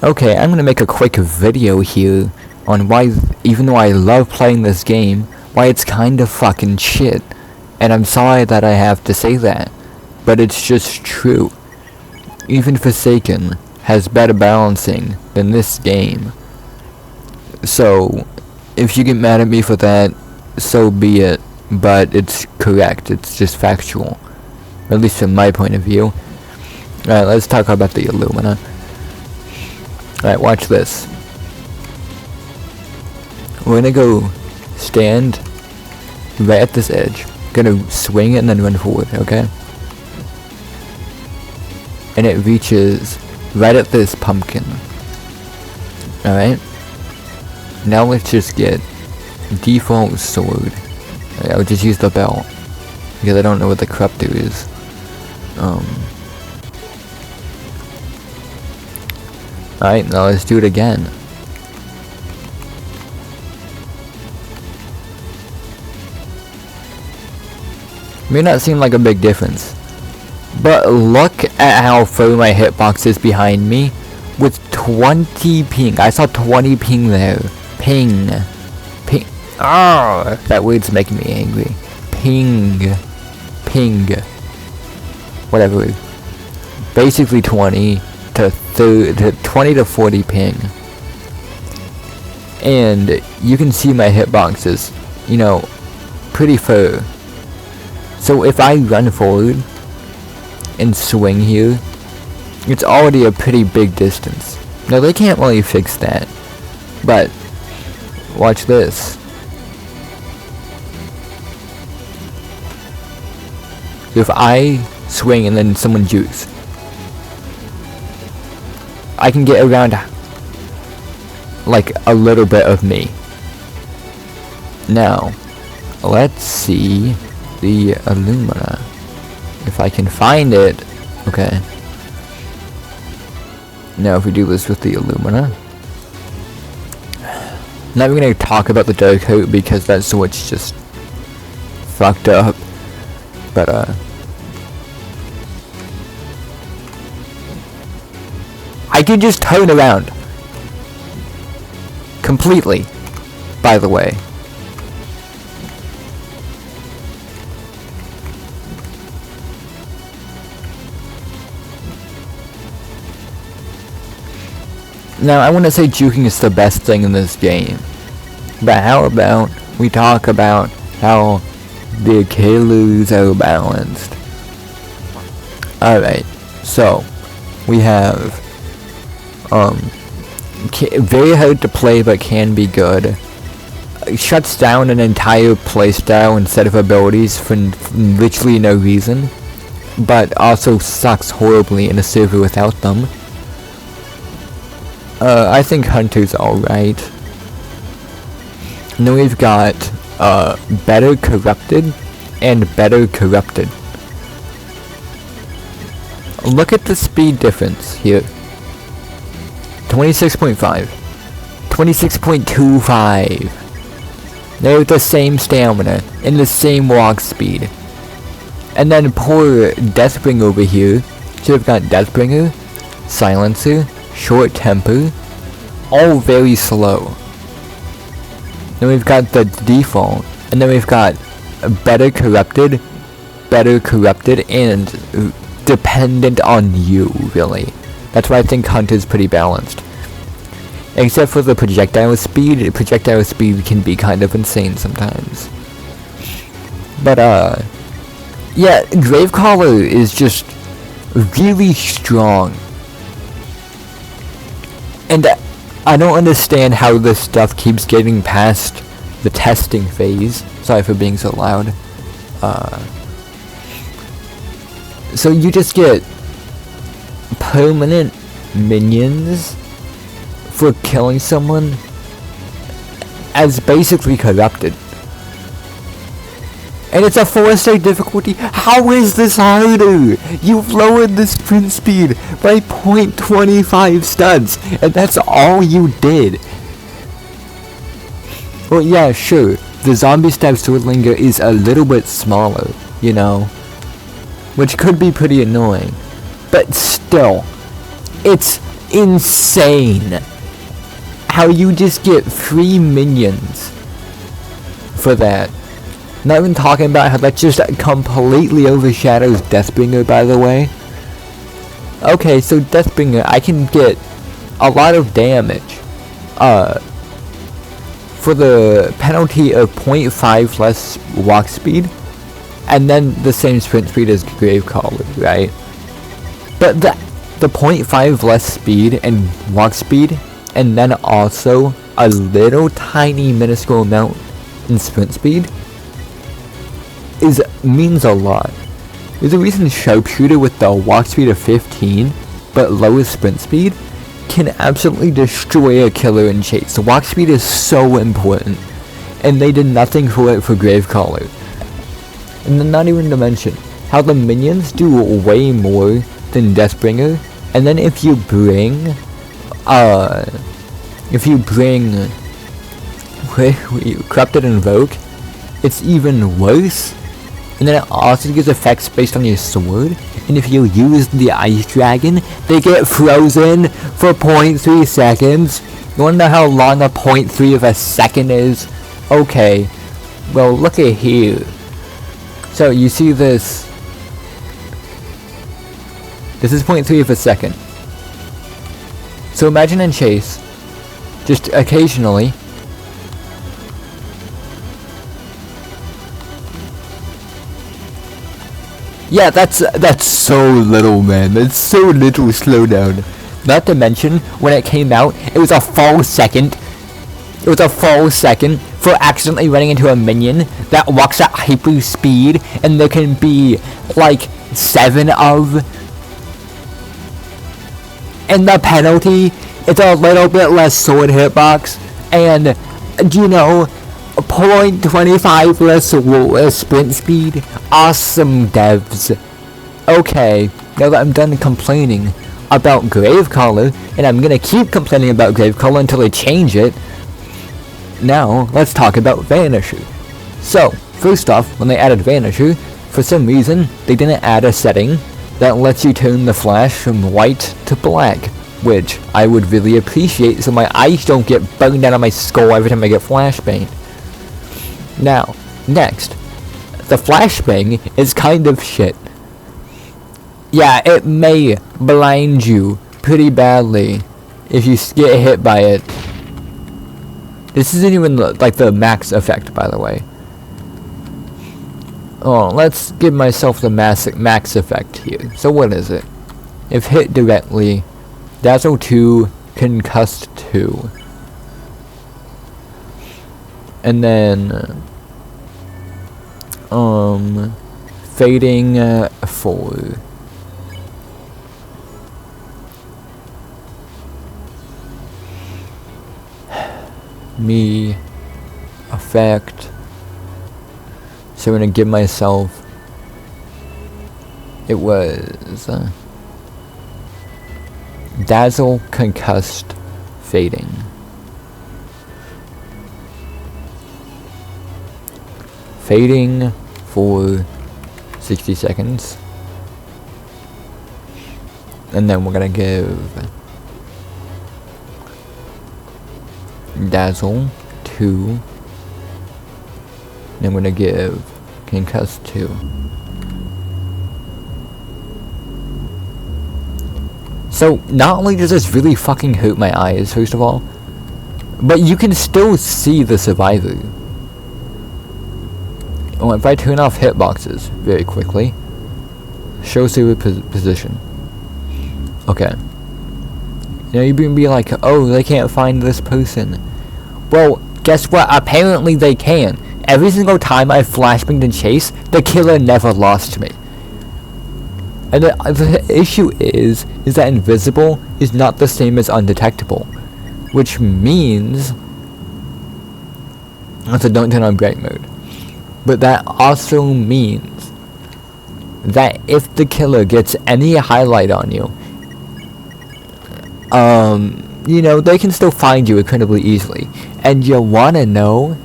Okay, I'm gonna make a quick video here on why, even though I love playing this game, why it's kinda fucking shit. And I'm sorry that I have to say that, but it's just true. Even Forsaken has better balancing than this game. So, if you get mad at me for that, so be it, but it's correct, it's just factual. At least from my point of view. Alright, let's talk about the Illumina. Alright, watch this. We're gonna go stand right at this edge. Gonna swing it and then run forward, okay? And it reaches right at this pumpkin. Alright? Now let's just get default sword. I'll just use the belt, because I don't know what the corruptor is. Alright, now let's do it again. May not seem like a big difference, but look at how far my hitbox is behind me with 20 ping. I saw 20 ping there. Ping. Ping. Oh, that word's making me angry. Ping. Ping. Whatever. Basically 20 to 20 to 40 ping. And you can see my hitboxes, you know, pretty far. So if I run forward and swing here, it's already a pretty big distance. Now they can't really fix that, but watch this. If I swing and then someone jukes, I can get around like a little bit of me. Now, let's see the Illumina. If I can find it. Okay. Now if we do this with the Illumina. Not even gonna talk about the dark coat because that sword's just fucked up. But I can just turn around completely, by the way. Now I want to say juking is the best thing in this game, but how about we talk about how the Achilles are balanced. Alright, so we have very hard to play but can be good. It shuts down an entire playstyle instead of abilities for literally no reason, but also sucks horribly in a server without them. I think Hunter's alright. And then we've got better corrupted and better corrupted. Look at the speed difference here. 26.5, 26.25. They're the same stamina and the same walk speed. And then poor Deathbringer over here. So we've got Deathbringer, Silencer, Short Temper, all very slow. Then we've got the default, and then we've got better corrupted, and dependent on you, really. That's why I think Hunter's pretty balanced. Except for the projectile speed can be kind of insane sometimes. But yeah, Gravecaller is just really strong. And I don't understand how this stuff keeps getting past the testing phase. Sorry for being so loud. So you just get permanent minions for killing someone as basically corrupted. And it's a 4-star difficulty. How is this harder? You've lowered the sprint speed by 0.25 studs, and that's all you did. Well, yeah, sure. The zombie stab swordlinger is a little bit smaller, you know, which could be pretty annoying. But still, it's insane how you just get 3 minions for that. Not even talking about how that just completely overshadows Deathbringer, by the way. Okay, so Deathbringer, I can get a lot of damage for the penalty of 0.5 less walk speed, and then the same sprint speed as Gravecaller, right? But the 0.5 less speed and walk speed, and then also a little tiny minuscule amount in sprint speed means a lot. There's a reason Sharpshooter with the walk speed of 15 but lowest sprint speed can absolutely destroy a killer in chase. The walk speed is so important, and they did nothing for it for Gravecaller. And then not even to mention how the minions do way more than Deathbringer, and then if you bring Corrupted Invoke, it's even worse. And then it also gives effects based on your sword, and if you use the Ice Dragon, they get frozen for 0.3 seconds. You wanna know how long a 0.3 of a second is? Okay, well look at here. So you see this. This is 0.3 of a second. So imagine in chase, just occasionally, yeah, that's so little, man. That's so little slowdown. Not to mention, when it came out, it was a full second. It was a full second for accidentally running into a minion that walks at hyper speed, and there can be like 7 of. And the penalty is a little bit less sword hitbox, and you know, 0.25 less sprint speed. Awesome, devs. Okay, now that I'm done complaining about Gravecaller, and I'm gonna keep complaining about Gravecaller until they change it, now let's talk about Vanisher. So, first off, when they added Vanisher, for some reason, they didn't add a setting that lets you turn the flash from white to black, which I would really appreciate so my eyes don't get burned out of my skull every time I get flashbanged. Now, next, the flashbang is kind of shit. Yeah, it may blind you pretty badly if you get hit by it. This isn't even like the max effect, by the way. Oh, let's give myself the max effect here. So what is it? If hit directly, Dazzle 2, Concussed 2. And then Fading 4. Me effect. So I'm gonna give myself, it was Dazzle, Concussed, Fading. Fading for 60 seconds. And then we're gonna give Dazzle 2. Then we're gonna give Concussed 2. So not only does this really fucking hurt my eyes, first of all, but you can still see the survivor. Oh, if I turn off hitboxes very quickly, show server position. Okay. You know, you can be like, oh, they can't find this person. Well, guess what? Apparently they can. Every single time I flashbanged and chase, the killer never lost me. And the issue is that invisible is not the same as undetectable, which means, so don't turn on bright mode. But that also means that if the killer gets any highlight on you, you know, they can still find you incredibly easily. And you wanna know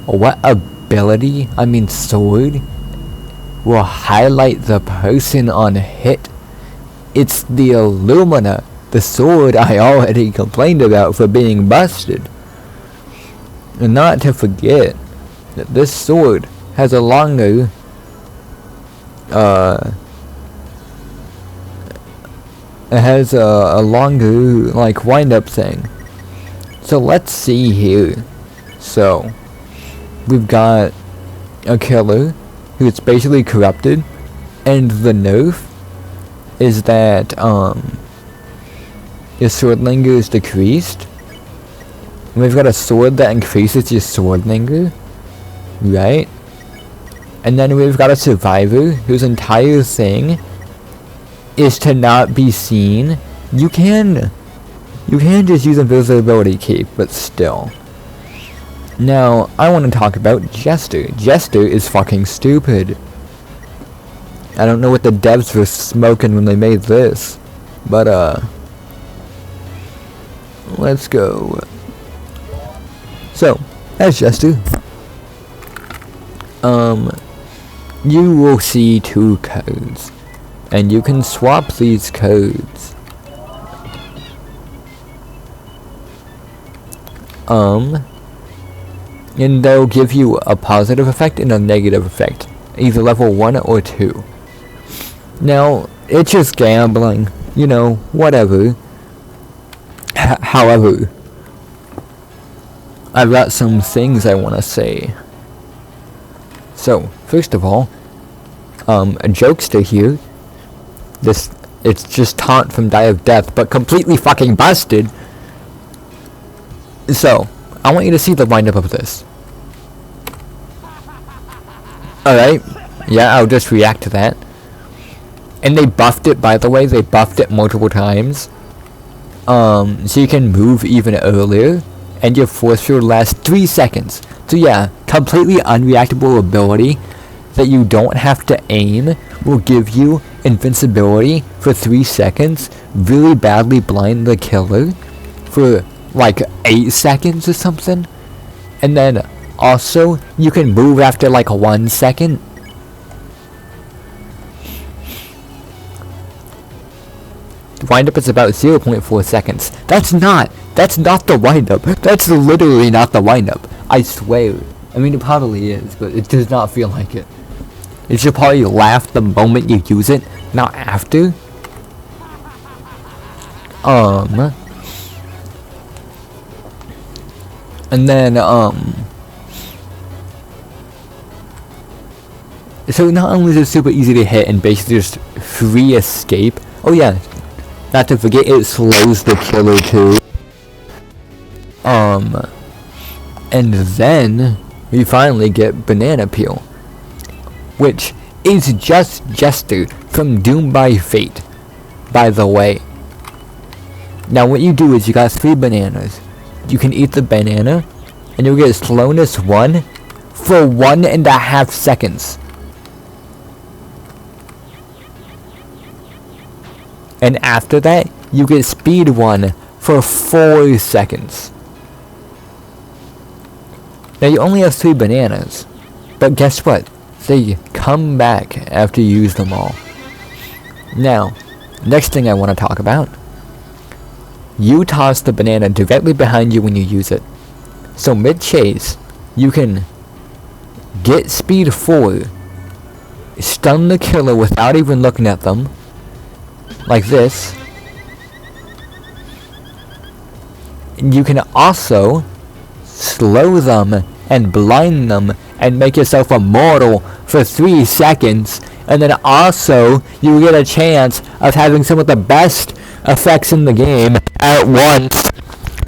what ability, I mean sword, will highlight the person on hit? It's the Illumina, the the sword I already complained about for being busted. And not to forget that this sword has a longer it has a longer like wind-up thing. So let's see here. So we've got a killer who's basically corrupted, and the nerf is that your sword linger is decreased. And we've got a sword that increases your sword linger, right? And then we've got a survivor whose entire thing is to not be seen. You can just use invisibility cape, but still. Now, I want to talk about Jester. Jester is fucking stupid. I don't know what the devs were smoking when they made this, but let's go. So, as Jester, you will see 2 codes, and you can swap these codes. And they'll give you a positive effect and a negative effect, either level 1 or 2. Now, it's just gambling, you know, whatever. However, I've got some things I want to say. So, first of all, a jokester here. It's just taunt from Die of Death, but completely fucking busted. So, I want you to see the wind-up of this. Alright, yeah, I'll just react to that. And they buffed it, by the way, they buffed it multiple times. So you can move even earlier, and your force field lasts 3 seconds. So yeah, completely unreactable ability that you don't have to aim will give you invincibility for 3 seconds, really badly blind the killer for like 8 seconds or something, and then also you can move after like 1 second. The wind-up is about 0.4 seconds. That's not the wind-up. That's literally not the wind-up. I swear. I mean, it probably is, but it does not feel like it. It should probably laugh the moment you use it, not after. And then, so not only is it super easy to hit and basically just free escape. Oh yeah, not to forget, it slows the killer too. And then we finally get Banana Peel, which is just Jester from Doom by Fate, by the way. Now what you do is you got 3 bananas. You can eat the banana, and you'll get slowness 1 for 1.5 seconds. And after that, you get speed 1 for 4 seconds. Now you only have 3 bananas, but guess what? They come back after you use them all. Now, next thing I want to talk about. You toss the banana directly behind you when you use it. So mid-chase, you can get speed 4, stun the killer without even looking at them, like this. And you can also slow them and blind them and make yourself immortal for 3 seconds, and then also you get a chance of having some of the best effects in the game at once.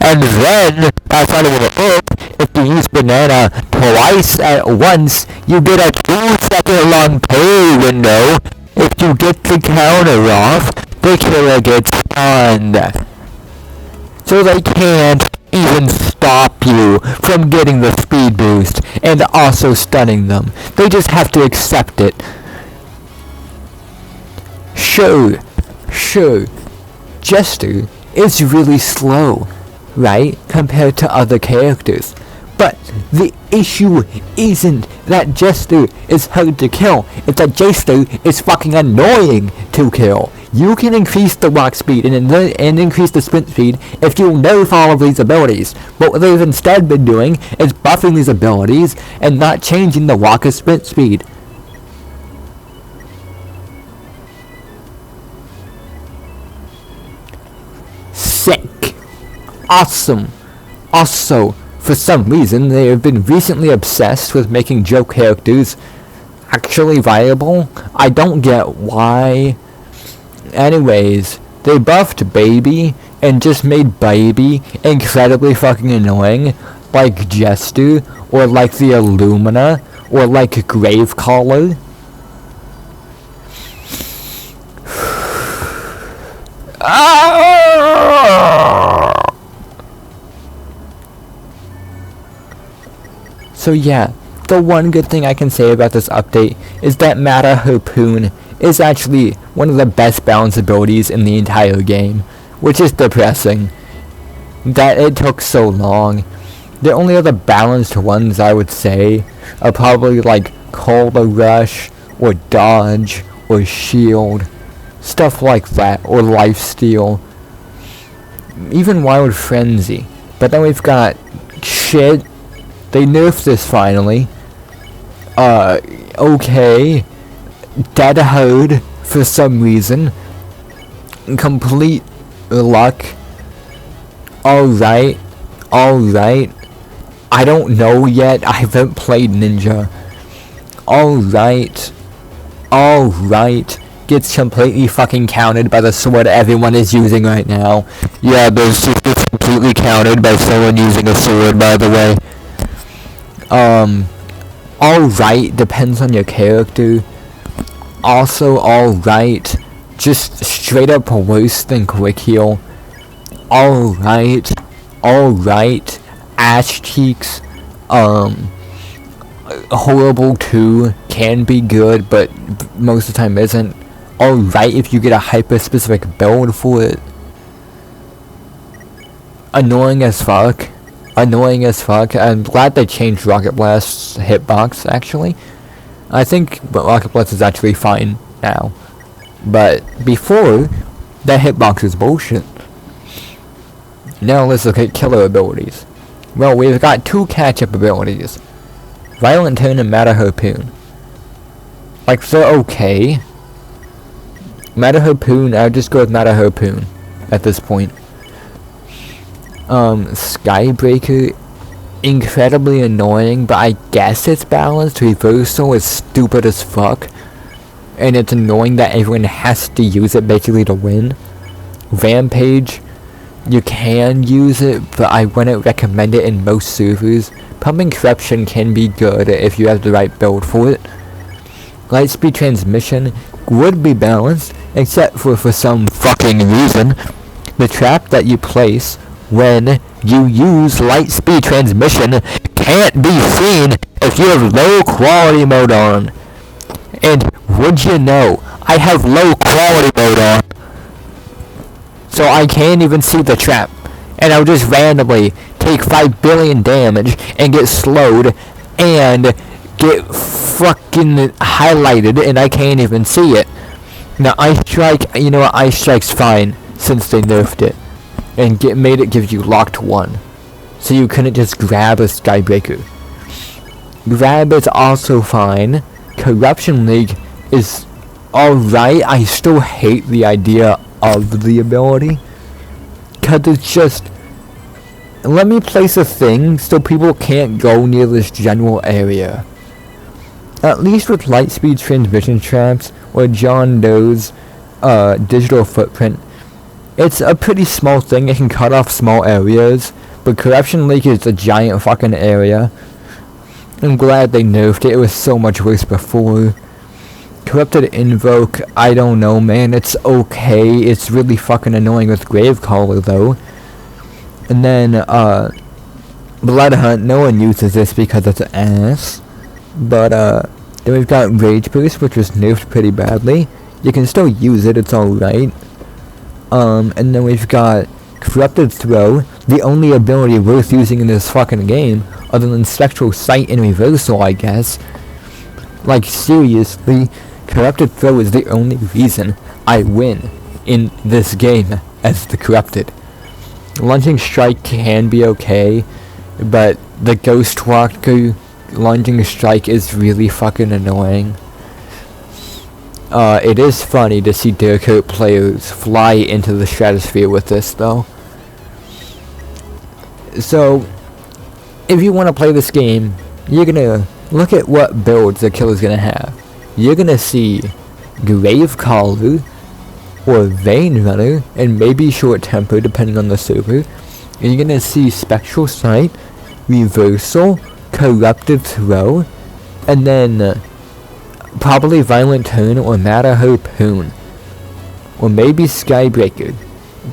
And then, that's not even it, if you use banana twice at once, you get a 2-second long parry window. If you get the counter off, the killer gets stunned. So they can't even stop you from getting the speed boost and also stunning them. They just have to accept it. Sure, Jester is really slow, right, compared to other characters. But the issue isn't that Jester is hard to kill, it's that Jester is fucking annoying to kill. You can increase the walk speed and increase the sprint speed if you nerf all of these abilities. But what they've instead been doing is buffing these abilities and not changing the walk or sprint speed. Sick. Awesome. Also, for some reason, they have been recently obsessed with making joke characters actually viable. I don't get why. Anyways, they buffed Baby and just made Baby incredibly fucking annoying, like Jester, or like the Illumina, or like Gravecaller. So yeah, the one good thing I can say about this update is that Mata Harpoon is actually one of the best balanced abilities in the entire game, which is depressing that it took so long. The only other balanced ones I would say are probably like Cola Rush, or Dodge, or Shield, stuff like that, or Lifesteal, even Wild Frenzy. But then we've got shit. They nerfed this finally. Okay. Dead Herd for some reason. Complete luck. Alright. Alright. I don't know yet. I haven't played Ninja. Alright. Alright. Gets completely fucking countered by the sword everyone is using right now. Yeah, those just gets completely countered by someone using a sword, by the way. Alright, depends on your character. Also, alright, just straight up worse than Quick Heal. Alright, alright, Ash Cheeks, horrible too, can be good, but most of the time isn't. Alright if you get a hyper-specific build for it. Annoying as fuck. Annoying as fuck. I'm glad they changed Rocket Blast's hitbox, actually. I think Rocket Blast is actually fine now. But before, that hitbox was bullshit. Now let's look at killer abilities. Well, we've got two catch-up abilities. Violent Turn and Mata Harpoon. Like, they're okay. Mata Harpoon, I'll just go with Mata Harpoon at this point. Skybreaker, incredibly annoying, but I guess it's balanced. Reversal is stupid as fuck, and it's annoying that everyone has to use it basically to win. Rampage, you can use it, but I wouldn't recommend it in most servers. Pumping Corruption can be good if you have the right build for it. Lightspeed Transmission would be balanced, except for some fucking reason, the trap that you place when you use Lightspeed Transmission can't be seen if you have low quality mode on. And would you know, I have low quality mode on, so I can't even see the trap, and I'll just randomly take 5 billion damage and get slowed and get fucking highlighted, and I can't even see it. Now Ice Strike, you know what, Ice Strike's fine since they nerfed it and made it give you locked 1, so you couldn't just grab a Skybreaker. Grab is also fine. Corruption League is alright. I still hate the idea of the ability, cause it's just, let me place a thing so people can't go near this general area. At least with Lightspeed Transmission traps or John Doe's digital footprint, it's a pretty small thing. It can cut off small areas, but Corruption Lake is a giant fucking area. I'm glad they nerfed it. It was so much worse before. Corrupted Invoke, I don't know, man. It's okay. It's really fucking annoying with Gravecaller, though. And then, Blood Hunt, no one uses this because it's an ass. But, then we've got Rage Boost, which was nerfed pretty badly. You can still use it, it's alright. And then we've got Corrupted Throw, the only ability worth using in this fucking game, other than Spectral Sight and Reversal, I guess. Like, seriously, Corrupted Throw is the only reason I win in this game as the Corrupted. Lunging strike can be okay, but the Ghost Walker lunging strike is really fucking annoying. It is funny to see Durcoat players fly into the stratosphere with this though. So, if you want to play this game, you're gonna look at what builds the killer's gonna have. You're gonna see Gravecaller, or Vein Runner, and maybe Short Tempo depending on the server. And you're gonna see Spectral Sight, Reversal, Corrupted Throw, and then probably Violent Turn or Matter Harpoon, or maybe Skybreaker.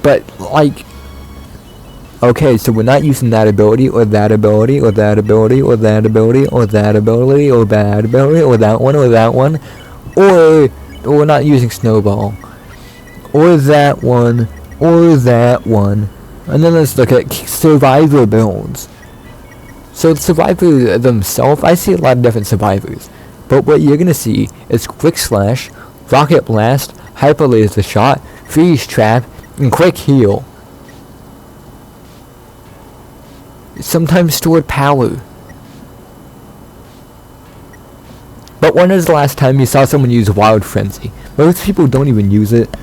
But like, okay, so we're not using that ability, or that ability, or that ability, or that ability, or that ability, or that ability, or that one, or we're not using Snowball, or that one, and then let's look at Survivor builds. So the Survivor themselves, I see a lot of different Survivors, but what you're gonna see is Quick Slash, Rocket Blast, Hyper Laser Shot, Freeze Trap, and Quick Heal. Sometimes Stored Power. But when is the last time you saw someone use Wild Frenzy? Most people don't even use it.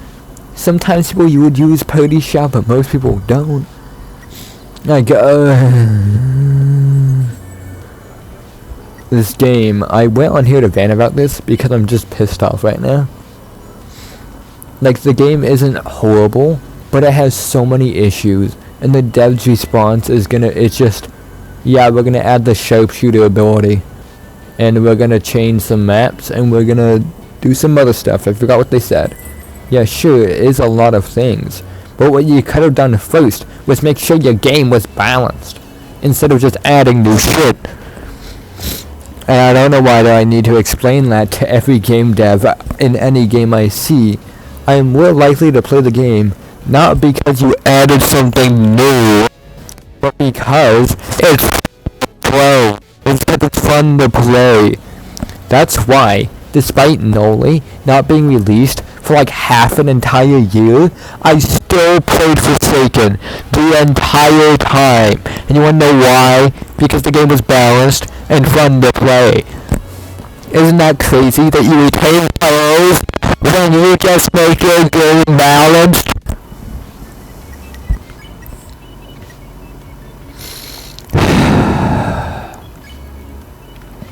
Sometimes people you would use Purdy Shot, but most people don't. Like, this game, I went on here to vent about this because I'm just pissed off right now. Like, the game isn't horrible, but it has so many issues, and the dev's response is it's just, yeah, we're gonna add the sharpshooter ability, and we're gonna change some maps, and we're gonna do some other stuff. I forgot what they said. Yeah, sure, it is a lot of things, but what you could have done first was make sure your game was balanced, instead of just adding new shit. And I don't know why I need to explain that to every game dev in any game I see. I am more likely to play the game, not because you added something new, but because it's fun. It's fun to play. That's why, despite Noli not being released for like half an entire year, I still played Forsaken the entire time. And you wanna know why? Because the game was balanced and fun to play. Isn't that crazy that you retain players when you just make your game balanced?